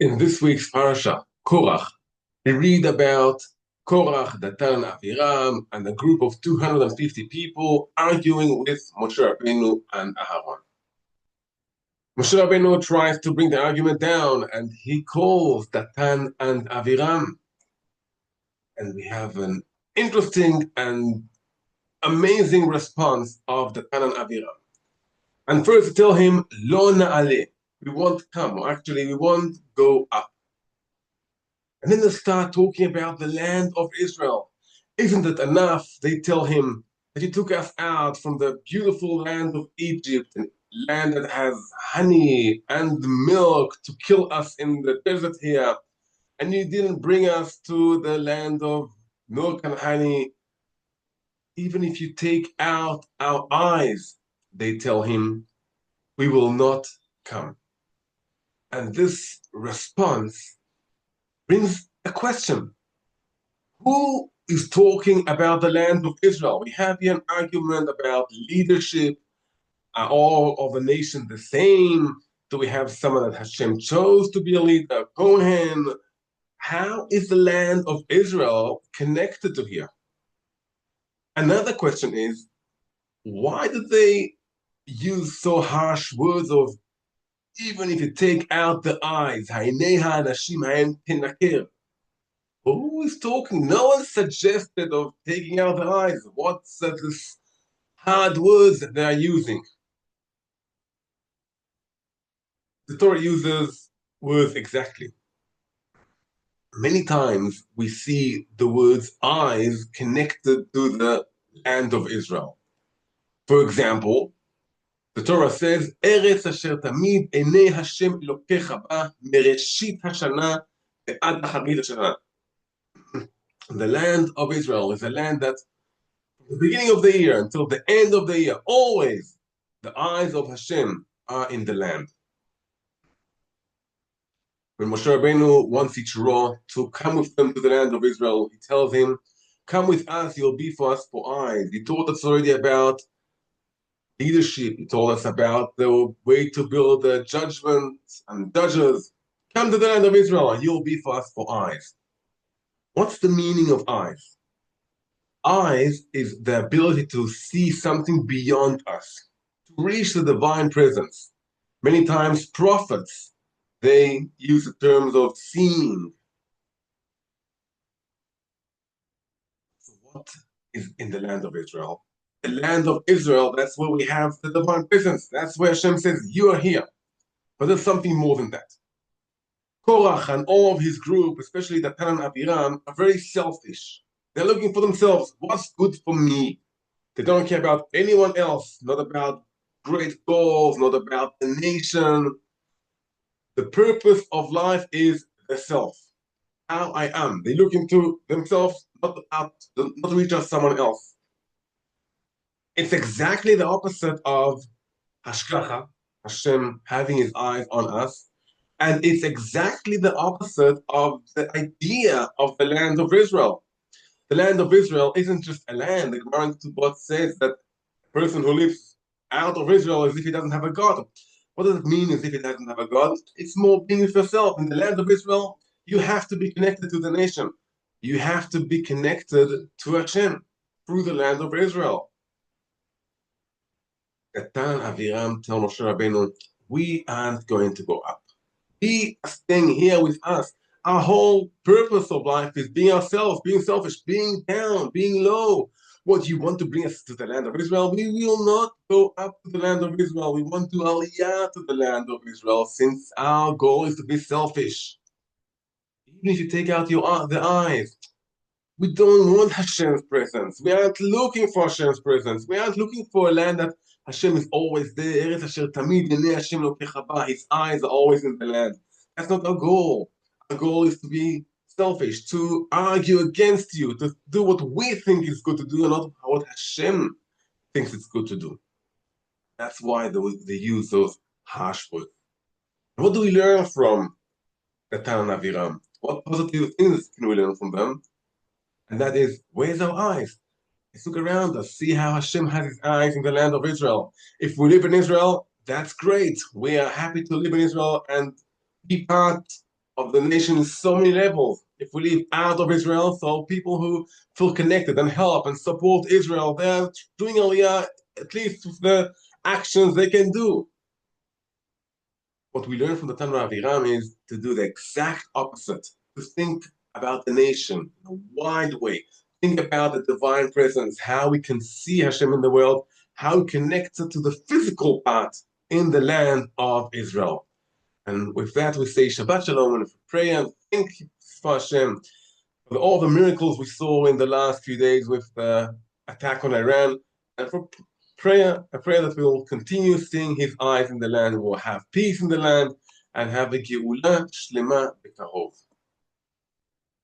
In this week's parasha, Korach, we read about Korach, Datan and Aviram, and a group of 250 people arguing with Moshe Rabbeinu and Aharon. Moshe Rabbeinu tries to bring the argument down, and he calls Datan and Aviram. And we have an interesting and amazing response of Datan and Aviram. And first to tell him, Lo na'ale, we won't come, or actually we won't go up. And then they start talking about the land of Israel. Isn't it enough, they tell him, that you took us out from the beautiful land of Egypt, and land that has honey and milk to kill us in the desert here, and you didn't bring us to the land of milk and honey. Even if you take out our eyes, they tell him, we will not come. And this response brings a question. Who is talking about the land of Israel? We have here an argument about leadership. Are all of the nation the same? Do we have someone that Hashem chose to be a leader? Kohen? How is the land of Israel connected to here? Another question is, why did they use so harsh words of, even if you take out the eyes, who is talking? No one suggested of taking out the eyes. What's this hard words that they are using? The Torah uses words exactly. Many times we see the words eyes connected to the land of Israel. For example, the Torah says, Eretz asher tamid enei Hashem Elokecha ba mereshit hashana ve'ad hacharit hashana. The land of Israel is a land that from the beginning of the year until the end of the year, always the eyes of Hashem are in the land. When Moshe Rabbeinu wants Yitro to come with them to the land of Israel, he tells him, come with us, you'll be for us for eyes. He told us already about leadership. He told us about the way to build the judgments and judges. Come to the land of Israel, and you'll be for us for eyes. What's the meaning of eyes? Eyes is the ability to see something beyond us, to reach the divine presence. Many times prophets, they use the terms of seeing. So what is in the land of Israel? The land of Israel, that's where we have the divine presence. That's where Hashem says, you are here. But there's something more than that. Korach and all of his group, especially Datan and Aviram, are very selfish. They're looking for themselves. What's good for me? They don't care about anyone else, not about great goals, not about the nation. The purpose of life is the self, how I am. They look into themselves, not to reach out someone else. It's exactly the opposite of Hashgacha, Hashem having his eyes on us. And it's exactly the opposite of the idea of the land of Israel. The land of Israel isn't just a land. The Gemara in Ketubot says that a person who lives out of Israel is if he doesn't have a God. What does it mean as if it doesn't have a God? It's more being with yourself. In the land of Israel, you have to be connected to the nation. You have to be connected to Hashem through the land of Israel. Datan and Aviram tell Moshe Rabbeinu, we aren't going to go up. We are staying here with us. Our whole purpose of life is being ourselves, being selfish, being down, being low. What, you want to bring us to the land of Israel? We will not go up to the land of Israel. We want to aliyah to the land of Israel, since our goal is to be selfish. Even if you take out the eyes, we don't want Hashem's presence. We aren't looking for Hashem's presence. We aren't looking for a land that Hashem is always there. Eretz asher tamid enei Hashem Elokecha ba. His eyes are always in the land. That's not our goal. Our goal is to be selfish, to argue against you, to do what we think is good to do, and not what Hashem thinks it's good to do. That's why they use those harsh words. What do we learn from Datan and Aviram? What positive things can we learn from them? And that is, where's our eyes? Let's look around us, see how Hashem has his eyes in the land of Israel. If we live in Israel, that's great. We are happy to live in Israel and be part of the nation in so many levels. If we live out of Israel, so people who feel connected and help and support Israel, they're doing Aliyah, at least with the actions they can do. What we learn from the Datan and Aviram is to do the exact opposite, to think about the nation in a wide way. Think about the divine presence, how we can see Hashem in the world, how we connect it to the physical part in the land of Israel. And with that, we say Shabbat Shalom and prayer and thank for Hashem for all the miracles we saw in the last few days with the attack on Iran, and for prayer, a prayer that we will continue seeing His eyes in the land, we will have peace in the land, and have a Geula Shlema B'Karov.